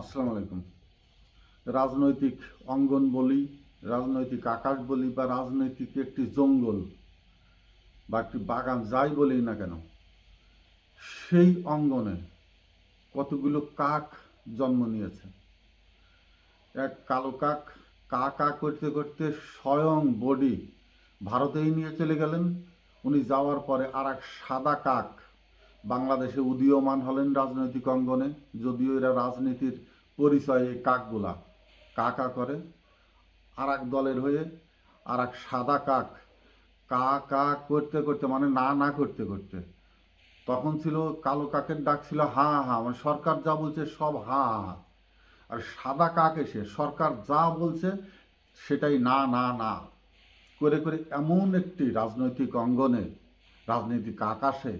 আসসালামু আলাইকুম। রাজনৈতিক অঙ্গন বলি, রাজনৈতিক আকাশ বলি বা রাজনৈতিক একটি জঙ্গল বা একটি বাগান যাই বলি না কেন, সেই অঙ্গনে কতগুলো কাক জন্ম নিয়েছে। এক কালো কাক কা কা করতে করতে স্বয়ং বডি ভারতেই নিয়ে চলে গেলেন। উনি যাওয়ার পরে আর এক সাদা কাক বাংলাদেশে উদীয়মান হলেন রাজনৈতিক অঙ্গনে। যদিও এরা রাজনীতির পরিচয় এই কাকগুলা কা কা করে। আর এক দলের হয়ে আর এক সাদা কাক কা কা করতে করতে, মানে না না করতে করতে, তখন ছিল কালো কাকের ডাক ছিল হা হা, মানে সরকার যা বলছে সব হা হা। আর সাদা কাক এসে সরকার যা বলছে সেটাই না না না করে করে এমন একটি রাজনৈতিক অঙ্গনে, রাজনৈতিক আকাশে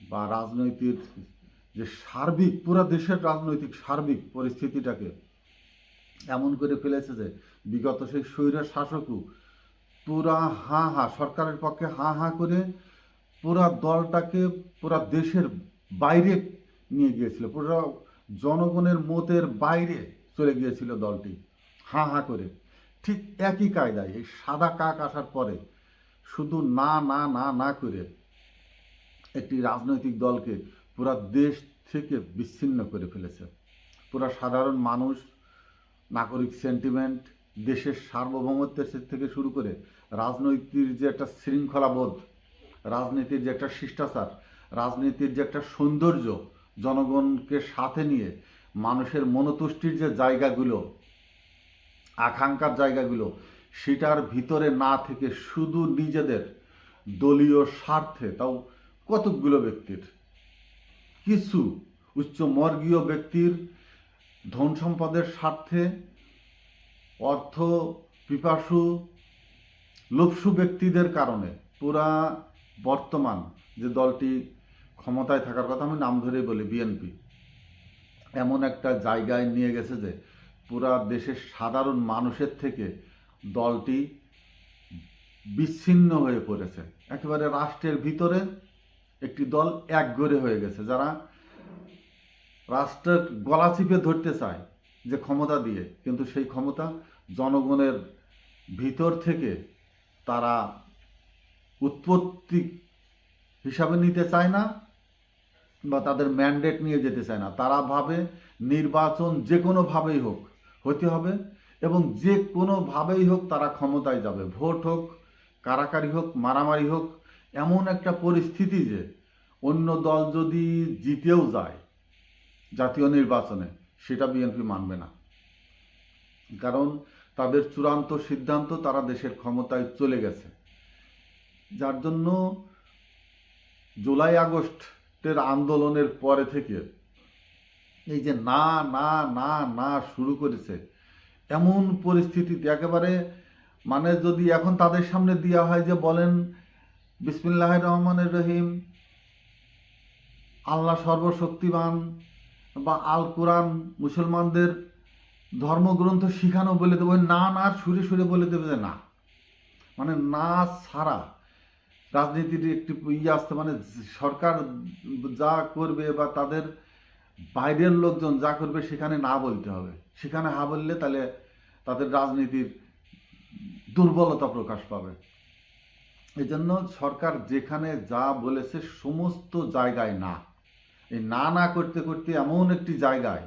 বা রাজনৈতিক যে সার্বিক, পুরা দেশের রাজনৈতিক সার্বিক পরিস্থিতিটাকে এমন করে ফেলেছে যে বিগত সেই স্বৈর শাসকও পুরা হা হা, সরকারের পক্ষে হা হা করে পুরা দলটাকে পুরা দেশের বাইরে নিয়ে গিয়েছিল, পুরো জনগণের মতের বাইরে চলে গিয়েছিল দলটি হা হা করে। ঠিক একই কায়দায় এই সাদা কাক আসার পরে শুধু না না না না করে একটি রাজনৈতিক দলকে পুরা দেশ থেকে বিচ্ছিন্ন করে ফেলেছে। পুরা সাধারণ মানুষ, নাগরিক সেন্টিমেন্ট, দেশের সার্বভৌমত্বের থেকে শুরু করে রাজনৈতিক যে একটা শৃঙ্খলাবোধ, রাজনীতির যে একটা শিষ্টাচার, রাজনীতির যে একটা সৌন্দর্য, জনগণকে সাথে নিয়ে মানুষের মনোতুষ্টির যে জায়গাগুলো, আকাঙ্ক্ষার জায়গাগুলো, সেটার ভিতরে না থেকে শুধু নিজেদের দলীয় স্বার্থে, তাও কতকগুলো ব্যক্তির, কিছু উচ্চমর্গীয় ব্যক্তির ধন সম্পদের স্বার্থে, অর্থ পিপাসু লোভসু ব্যক্তিদের কারণে পুরা বর্তমান যে দলটি ক্ষমতায় থাকার কথা, আমি নাম ধরেই বলি বিএনপি, এমন একটা জায়গায় নিয়ে গেছে যে পুরা দেশের সাধারণ মানুষের থেকে দলটি বিচ্ছিন্ন হয়ে পড়েছে। একেবারে রাষ্ট্রের ভিতরে একটি দল একঘরে হয়ে গেছে, যারা রাষ্ট্রের গলা চিপে ধরতে চায় যে ক্ষমতা দিয়ে, কিন্তু সেই ক্ষমতা জনগণের ভিতর থেকে তারা উৎপত্তি হিসাবে নিতে চায় না বা তাদের ম্যান্ডেট নিয়ে যেতে চায় না। তারা ভাবে নির্বাচন যে কোনোভাবেই হোক হতে হবে এবং যে কোনোভাবেই হোক তারা ক্ষমতায় যাবে, ভোট হোক, কারাকারি হোক, মারামারি হোক। এমন একটা পরিস্থিতি যে অন্য দল যদি জিতেও যায় জাতীয় নির্বাচনে, সেটা বিএনপি মানবে না। কারণ তাদের চূড়ান্ত সিদ্ধান্ত তারা দেশের ক্ষমতায় চলে গেছে। যার জন্য জুলাই আগস্টের আন্দোলনের পরে থেকে এই যে না না না না শুরু করেছে, এমন পরিস্থিতিতে একেবারে, মানে যদি এখন তাদের সামনে দেওয়া হয় যে বলেন বিসমিল্লাহির রহমানির রহিম, আল্লাহ সর্বশক্তিমান বা আল কোরআন মুসলমানদের ধর্মগ্রন্থ শিখানো বলে দেবে, না না সুরে সুরে বলে দেবে যে না, মানে না ছাড়া রাজনীতির একটি ইয়ে আসতে, মানে সরকার যা করবে বা তাদের বাইরের লোকজন যা করবে সেখানে না বলতে হবে, সেখানে হা বললে তাহলে তাদের রাজনীতির দুর্বলতা প্রকাশ পাবে। এই জন্য সরকার যেখানে যা বলেছে সমস্ত জায়গায় না, এই না না করতে করতে এমন একটি জায়গায়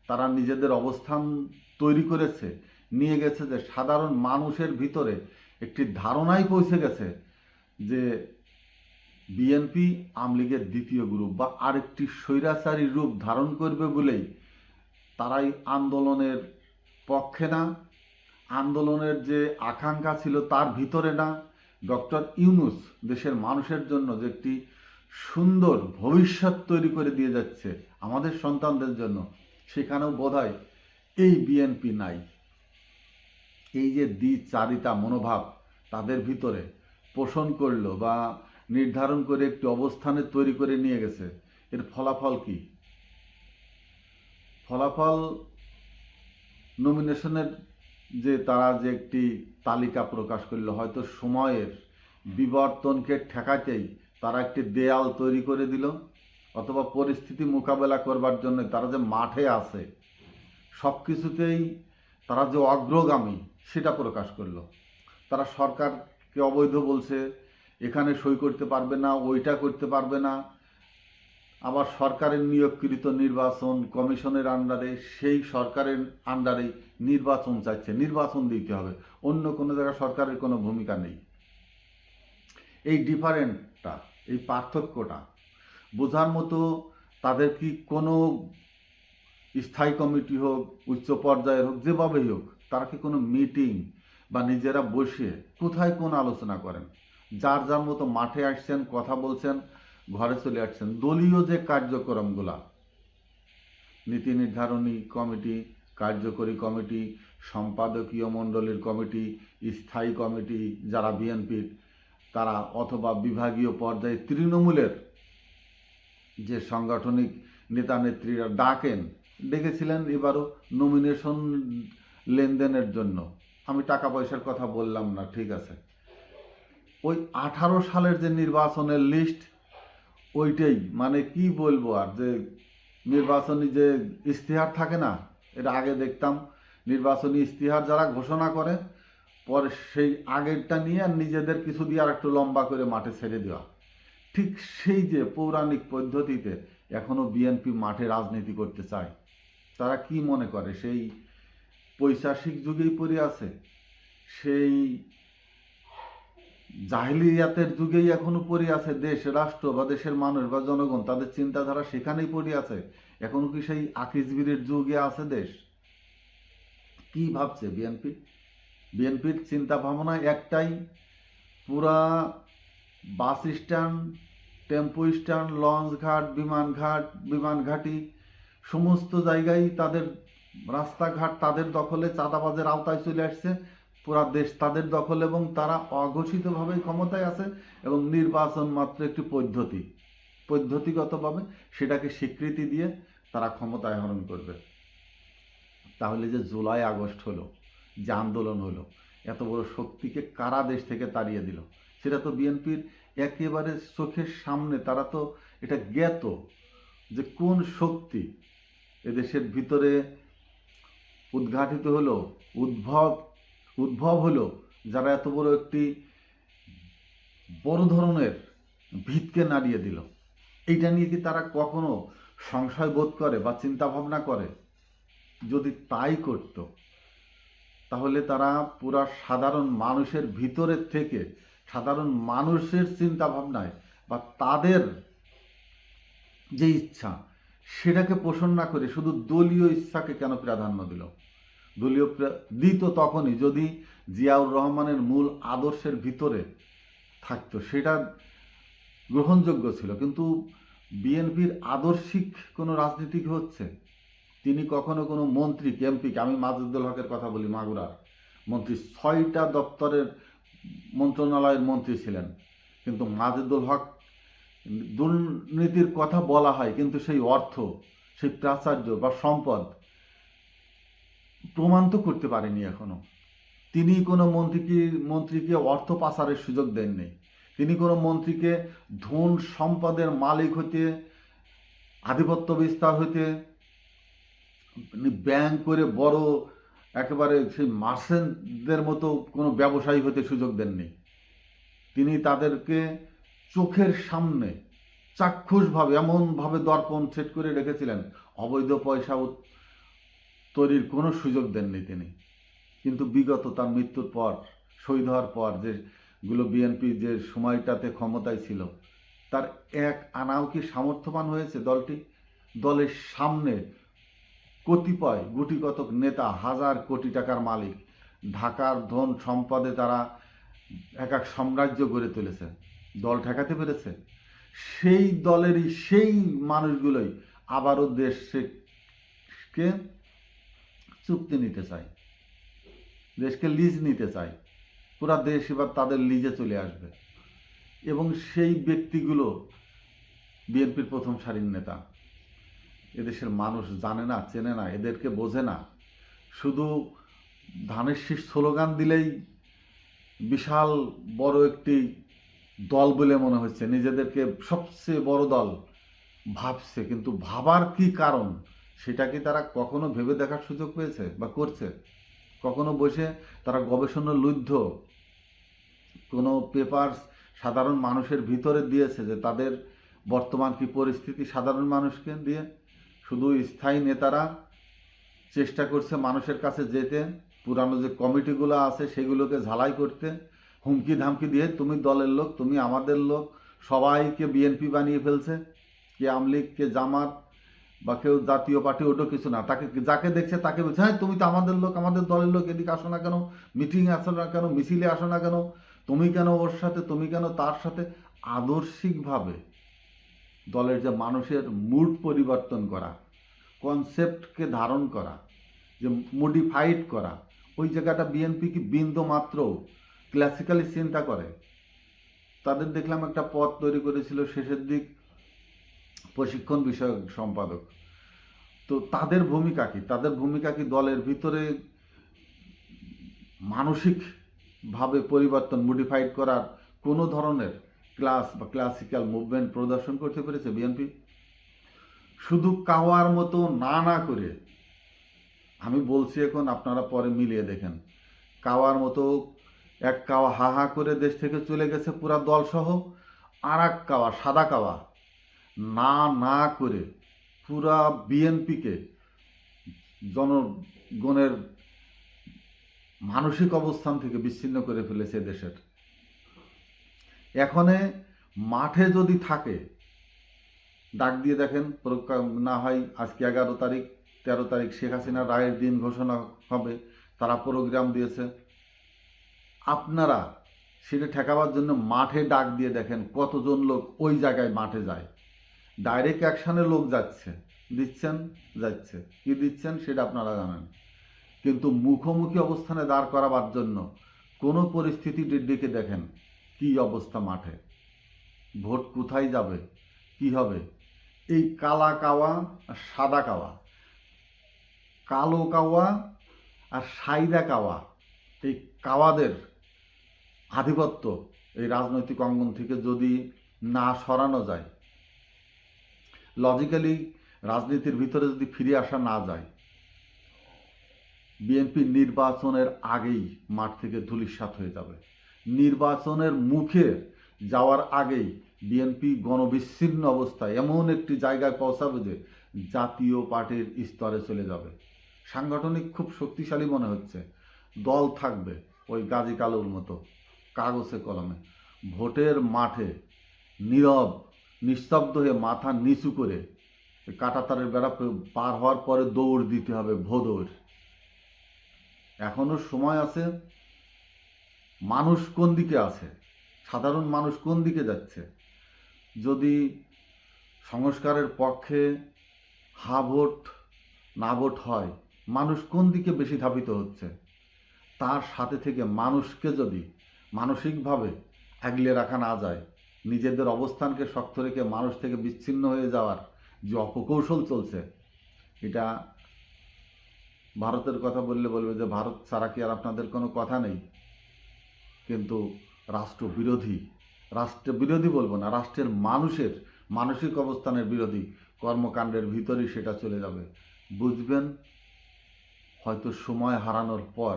তারা নিজেদের অবস্থান তৈরি করেছে, নিয়ে গেছে যে সাধারণ মানুষের ভিতরে একটি ধারণাই পৌঁছে গেছে যে বিএনপি আওয়ামী লীগের দ্বিতীয় গ্রুপ বা আরেকটি স্বৈরাচারী রূপ ধারণ করবে বলেই তারাই আন্দোলনের পক্ষে না, আন্দোলনের যে আকাঙ্ক্ষা ছিল তার ভিতরে না। ডক্টর ইউনূস দেশের মানুষের জন্য যে একটি সুন্দর ভবিষ্যৎ তৈরি করে দিয়ে যাচ্ছে আমাদের সন্তানদের জন্য, সেখানেও বোধহয় এই বিএনপি নাই। এই যে দ্বিচারিতা মনোভাব তাদের ভিতরে পোষণ করলো বা নির্ধারণ করে একটি অবস্থানে তৈরি করে নিয়ে গেছে, এর ফলাফল কি? ফলাফল নমিনেশনের যে তারা যে একটি তালিকা প্রকাশ করলো, হয়তো সময়ের বিবর্তনকে ঠেকাতেই তারা একটি দেয়াল তৈরি করে দিল। অথবা পরিস্থিতি মোকাবেলা করবার জন্য তারা যে মাঠে আছে, সব কিছুতেই তারা যে অগ্রগামী সেটা প্রকাশ করলো। তারা সরকারকে অবৈধ বলছে, এখানে সই করতে পারবে না, ওইটা করতে পারবে না। আবার সরকারের নিয়োগকৃত নির্বাচন কমিশনের আন্ডারে, সেই সরকারের আন্ডারে নির্বাচন চাইছে, নির্বাচন দিতে হবে, অন্য কোনো জায়গায় সরকারের কোনো ভূমিকা নেই। এই ডিফারেন্টটা, এই পার্থক্যটা বোঝার মতো তাদের কি কোনো স্থায়ী কমিটি হোক, উচ্চ পর্যায়ের হোক, যেভাবেই হোক, তারা কি কোনো মিটিং বা নিজেরা বসে কোথায় কোন আলোচনা করেন? যার যার মতো মাঠে আসছেন, কথা বলছেন, ঘরে চলে আসছেন। দলীয় যে কার্যক্রমগুলা, নীতি নির্ধারণী কমিটি, কার্যকরী কমিটি, সম্পাদকীয় মণ্ডলীর কমিটি, স্থায়ী কমিটি যারা বিএনপির, তারা অথবা বিভাগীয় পর্যায়ে তৃণমূলের যে সাংগঠনিক নেতা নেত্রীরা ডেকেছিলেন এবারও নমিনেশন লেনদেনের জন্য। আমি টাকা পয়সার কথা বললাম না, ঠিক আছে। ওই 18 সালের যে নির্বাচনের লিস্ট, ওইটাই মানে কি বলবো আর, যে নির্বাচনী যে ইশতেহার থাকে না, এটা আগে দেখতাম নির্বাচনী ইশতেহার যারা ঘোষণা করে পরে সেই আগেরটা নিয়ে আর নিজেদের কিছু দিয়ে আর একটু লম্বা করে মাঠে ছেড়ে দেওয়া, ঠিক সেই যে পৌরাণিক পদ্ধতিতে এখনো বিএনপি মাঠে রাজনীতি করতে চায়। তারা কি মনে করে সেই পৈশাসিক যুগেই পড়ে আছে, সেই জাহিলিয়াতের যুগেই এখনো পড়ে আছে? দেশ রাষ্ট্র বা দেশের মানুষ বা জনগণ তাদের চিন্তাধারা সেখানেই পড়ে আছে? এখনো কি সেই আকিজগিরির যুগে আছে দেশ? কি ভাবছে বিএনপি? বিএনপির চিন্তা ভাবনা একটাই, পুরা bus stand, tempo stand, launch ঘাট, বিমানঘাটি সমস্ত জায়গায় তাদের রাস্তাঘাট তাদের দখলে, চাঁদাবাজের আওতায় চলে আসছে, পুরা দেশ তাদের দখল, এবং তারা অঘোষিতভাবে ক্ষমতায় আছে, এবং নির্বাচন মাত্র একটি পদ্ধতিগতভাবে সেটাকে স্বীকৃতি দিয়ে তারা ক্ষমতায় আহরণ করবে। তাহলে যে জুলাই আগস্ট হলো, যে আন্দোলন হলো, এত বড় শক্তিকে কারা দেশ থেকে তাড়িয়ে দিল? সেটা তো বিএনপির একেবারে চোখের সামনে। তারা তো এটা জ্ঞাত যে কোন শক্তি এদেশের ভিতরে উদ্ঘাটিত হলো, উদ্ভব হলো, যারা এত বড় একটি বড় ধরনের ভিতকে নাড়িয়ে দিল। এইটা নিয়ে কি তারা কখনো সংশয় বোধ করে বা চিন্তা ভাবনা করে? যদি তাই করত, তাহলে তারা পুরা সাধারণ মানুষের ভিতরের থেকে, সাধারণ মানুষের চিন্তা ভাবনায় বা তাদের যে ইচ্ছা সেটাকে পোষণ না করে শুধু দলীয় ইচ্ছাকে কেন প্রাধান্য দিল? দিত তখনই যদি জিয়াউর রহমানের মূল আদর্শের ভিতরে থাকতো, সেটা গ্রহণযোগ্য ছিল। কিন্তু বিএনপির আদর্শিক কোনো রাজনীতি হচ্ছে? তিনি কখনো কোনো মন্ত্রী, এমপিকে, আমি মাজেদুল হকের কথা বলি, মাগুরার মন্ত্রী, 6টা দপ্তরের মন্ত্রণালয়ের মন্ত্রী ছিলেন, কিন্তু মাজেদুল হক, দুর্নীতির কথা বলা হয় কিন্তু সেই অর্থ, সেই প্রাচার্য বা সম্পদ প্রমাণ তো করতে পারেনি এখনো। তিনি কোনো মন্ত্রীকে অর্থ পাচারের সুযোগ দেননি। তিনি কোনো মন্ত্রীকে ধন সম্পদের মালিক হইতে, আধিপত্য বিস্তার হইতে, ব্যাংক করে বড় একেবারে সেই মার্চেন্টদের মতো কোনো ব্যবসায়ী হতে সুযোগ দেননি। তিনি তাদেরকে চোখের সামনে চাক্ষুষভাবে এমনভাবে দর্পণ সেট করে রেখেছিলেন, অবৈধ পয়সা তৈরির কোনো সুযোগ দেননি তিনি। কিন্তু বিগত তার মৃত্যুর পর, শহীদ হওয়ার পর, যেগুলো বিএনপি যে সময়টাতে ক্ষমতায় ছিল, তার এক আনাও কি সামর্থ্যবান হয়েছে দলটি? দলের সামনে কতিপয় গুটি কতক নেতা, হাজার কোটি টাকার মালিক, ঢাকার ধন সম্পদে তারা এক এক সাম্রাজ্য গড়ে তুলেছে, দল ঠেকাতে পেরেছে? সেই দলেরই সেই মানুষগুলোই আবারও দেশকে চুক্তি নিতে চায়, দেশকে লিজ নিতে চায়। পুরা দেশ এবার তাদের লিজে চলে আসবে, এবং সেই ব্যক্তিগুলো বিএনপির প্রথম সারির নেতা। এদেশের মানুষ জানে না, চেনে না, এদেরকে বোঝে না। শুধু ধানের শীষ স্লোগান দিলেই বিশাল বড় একটি দল বলে মনে হচ্ছে, নিজেদেরকে সবচেয়ে বড় দল ভাবছে, কিন্তু ভাবার কি কারণ সেটা কি তারা কখনো ভেবে দেখার সুযোগ পেয়েছে বা করছে? কখনো বসে তারা গবেষণা লুব্ধ কোনো পেপারস সাধারণ মানুষের ভিতরে দিয়েছে যে তাদের বর্তমান কি পরিস্থিতি? সাধারণ মানুষকে দিয়ে শুধু স্থায়ী নেতারা চেষ্টা করছে মানুষের কাছে যেতে, পুরানো যে কমিটিগুলো আছে সেগুলোকে ঝালাই করতে, হুমকি ধামকি দিয়ে তুমি দলের লোক, তুমি আমাদের লোক, সবাইকে বিএনপি বানিয়ে ফেলছে। কে আমলিগ, কে জামাত, বা কেউ জাতীয় পার্টি, ওটা কিছু না, তাকে যাকে দেখছে তাকে বলছে হ্যাঁ তুমি তো আমাদের লোক, আমাদের দলের লোক, এদিকে আসো না কেন, মিটিংয়ে আসো না কেন, মিছিলে আসো না কেন, তুমি কেন ওর সাথে, তুমি কেন তার সাথে। আদর্শিকভাবে দলের যে মানুষের মুড পরিবর্তন করা, কনসেপ্টকে ধারণ করা, যে মডিফাইড করা, ওই জায়গাটা বিএনপি কি বিন্দু মাত্র ক্লাসিক্যালি চিন্তা করে? তাদের দেখলাম একটা পদ তৈরি করেছিল শেষের দিক প্রশিক্ষণ বিষয়ক সম্পাদক। তো তাদের ভূমিকা কি? তাদের ভূমিকা কি দলের ভিতরে মানসিকভাবে পরিবর্তন, মডিফাইড করার কোনো ধরনের ক্লাস বা ক্লাসিক্যাল মুভমেন্ট প্রদর্শন করতে পেরেছে বিএনপি? শুধু কাওয়ার মতো না করে, আমি বলছি এখন, আপনারা পরে মিলিয়ে দেখেন, কাওয়ার মতো এক কাওয়া হা হা করে দেশ থেকে চলে গেছে পুরা দলসহ, আর এক কাওয়া, সাদা কাওয়া, না করে পুরা বিএনপিকে জনগণের মানসিক অবস্থান থেকে বিচ্ছিন্ন করে ফেলেছে দেশের। এখনে মাঠে যদি থাকে, ডাক দিয়ে দেখেন, না হয় আজকে 11 তারিখ, 13 তারিখ শেখ হাসিনা রায়ের দিন ঘোষণা হবে, তারা প্রোগ্রাম দিয়েছে। আপনারা সেটা ঠেকাবার জন্য মাঠে ডাক দিয়ে দেখেন কতজন লোক ওই জায়গায় মাঠে যায়। ডাইরেক্ট অ্যাকশানে লোক যাচ্ছে, কি দিচ্ছেন সেটা আপনারা জানেন, কিন্তু মুখোমুখি অবস্থানে দাঁড় করাবার জন্য কোনো পরিস্থিতির দিকে দেখেন কি অবস্থা মাঠে। ভোট কোথায় যাবে, কি হবে? এই কালা কাওয়া আর সাদা কাওয়া, কালো কাওয়া আর সাইদা কাওয়া, এই কাওয়াদের আধিপত্য এই রাজনৈতিক অঙ্গন থেকে যদি না সরানো যায়, লজিক্যালি রাজনীতির ভিতরে যদি ফিরে আসা না যায়, বিএনপি নির্বাচনের আগেই মাঠ থেকে ধূলিসাৎ হয়ে যাবে। নির্বাচনের মুখে যাওয়ার আগেই বিএনপি গণবিচ্ছিন্ন অবস্থায় এমন একটি জায়গায় পৌঁছাবে যে জাতীয় পার্টির স্তরে চলে যাবে। সাংগঠনিক খুব শক্তিশালী মনে হচ্ছে, দল থাকবে ওই গাজী কালুর মতো কাগজে কলমে, ভোটের মাঠে নীরব নিস্তব্ধ হয়ে মাথা নিচু করে কাঁটাতারের বেড়া পার হওয়ার পরে দৌড় দিতে হবে, ভোদৌড়। এখনো সময় আছে। মানুষ কোন দিকে আছে, সাধারণ মানুষ কোন দিকে যাচ্ছে? যদি সংস্কারের পক্ষে হা ভোট না ভোট হয়, মানুষ কোন দিকে বেশি ধাবিত হচ্ছে, তার সাথে থেকে মানুষকে যদি মানসিকভাবে আগলে রাখা না যায়, নিজেদের অবস্থানকে শক্ত রেখে মানুষ থেকে বিচ্ছিন্ন হয়ে যাওয়ার যে অপকৌশল চলছে, এটা ভারতের কথা বললে বলবে যে ভারত ছাড়া কি আর আপনাদের কোনো কথা নেই? কিন্তু রাষ্ট্রবিরোধী বলবো না, রাষ্ট্রের মানুষের মানসিক অবস্থানের বিরোধী কর্মকাণ্ডের ভিতরেই সেটা চলে যাবে। বুঝবেন হয়তো সময় হারানোর পর,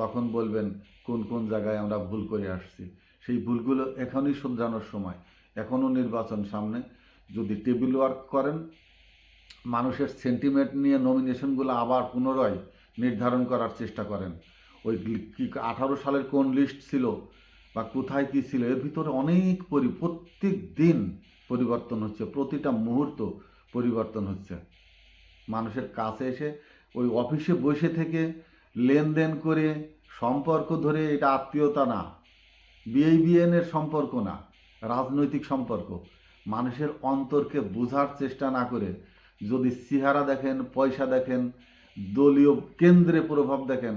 তখন বলবেন কোন কোন জায়গায় আমরা ভুল করে আসছি। সেই ভুলগুলো এখনই শুধরানোর সময়, এখনও নির্বাচন সামনে। যদি টেবিল ওয়ার্ক করেন, মানুষের সেন্টিমেন্ট নিয়ে নমিনেশনগুলো আবার পুনরায় নির্ধারণ করার চেষ্টা করেন, ওই কি 18 সালের কোন লিস্ট ছিল বা কোথায় কী ছিল, এর ভিতরে অনেক প্রত্যেক দিন পরিবর্তন হচ্ছে, প্রতিটা মুহূর্ত পরিবর্তন হচ্ছে। মানুষের কাছে এসে ওই অফিসে বসে থেকে লেনদেন করে সম্পর্ক ধরে, এটা আত্মীয়তা না, বিএনএর সম্পর্ক না, রাজনৈতিক সম্পর্ক। মানুষের অন্তরকে বোঝার চেষ্টা না করে যদি চেহারা দেখেন, পয়সা দেখেন, দলীয় কেন্দ্রে প্রভাব দেখেন,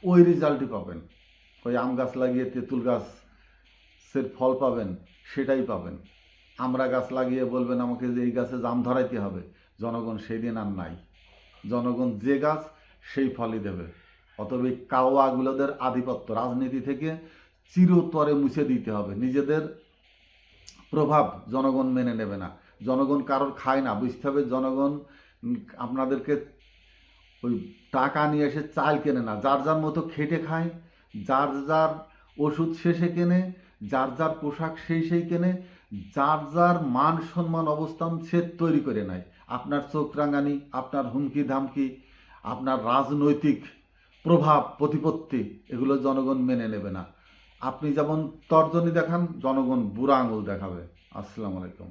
ওই রেজাল্টই পাবেন। ওই আম গাছ লাগিয়ে তেঁতুল গাছের ফল পাবেন, সেটাই পাবেন। আমরা গাছ লাগিয়ে বলবেন আমাকে যে এই গাছে জাম ধরাইতে হবে, জনগণ সেই দিন আর নাই। জনগণ যে গাছ সেই ফলই দেবে। অতএব এই কাওয়াগুলোদের আধিপত্য রাজনীতি থেকে চিরতরে মুছে দিতে হবে। নিজেদের প্রভাব জনগণ মেনে নেবে না, জনগণ কারোর খায় না, বুঝতে হবে জনগণ আপনাদেরকে ওই টাকা নিয়ে এসে চাল কেনে না, যার যার মতো খেটে খায়, যার যার ওষুধ শেষে কেনে, যার যার পোশাক সেই কেনে, যার যার মান সম্মান অবস্থান সে তৈরি করে নেয়। আপনার চোখ রাঙানি, আপনার হুমকি ধামকি, আপনার রাজনৈতিক প্রভাব প্রতিপত্তি এগুলো জনগণ মেনে নেবে না। আপনি যেমন তর্জনী দেখান, জনগণ বুড়া আঙুল দেখাবে। আসসালামু আলাইকুম।